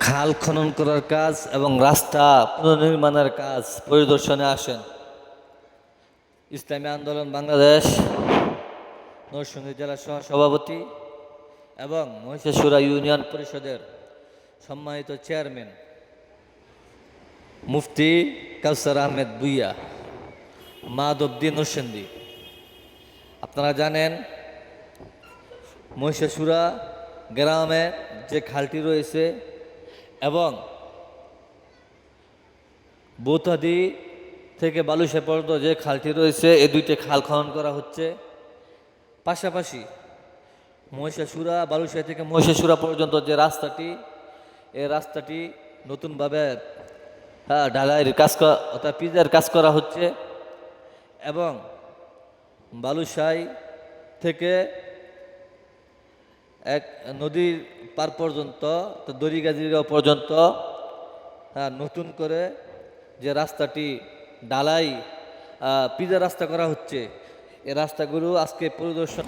খাল খনন করার কাজ এবং রাস্তা পুনর্নির্মাণের কাজ পরিদর্শনে আসেন ইসলামী আন্দোলন বাংলাদেশ নরসিংদী জেলা সহ-সভাপতি এবং মহিষাসুরা ইউনিয়ন পরিষদের সম্মানিত চেয়ারম্যান মুফতি কাউসার আহমেদ ভূঁইয়া মাধবদী নরসিংদী। আপনারা জানেন মহিষাসুরা গ্রামে যে খালটি রয়েছে এবং বৌতাদি থেকে বালুশা পর্যন্ত যে খালটি রয়েছে এই দুইটি খাল খনন করা হচ্ছে। পাশাপাশি মহিষাসুরা বালুশা থেকে মহিষাসুরা পর্যন্ত যে রাস্তাটি এই রাস্তাটি নতুনভাবে ঢালাইয়ের কাজ অর্থাৎ পিচের কাজ করা হচ্ছে এবং বালুশাই থেকে এক নদীর পার পর্যন্ত দড়িগাজিগাঁও পর্যন্ত নতুন করে যে রাস্তাটি ঢালাই পিচের রাস্তা করা হচ্ছে এই রাস্তাগুলো আজকে পরিদর্শন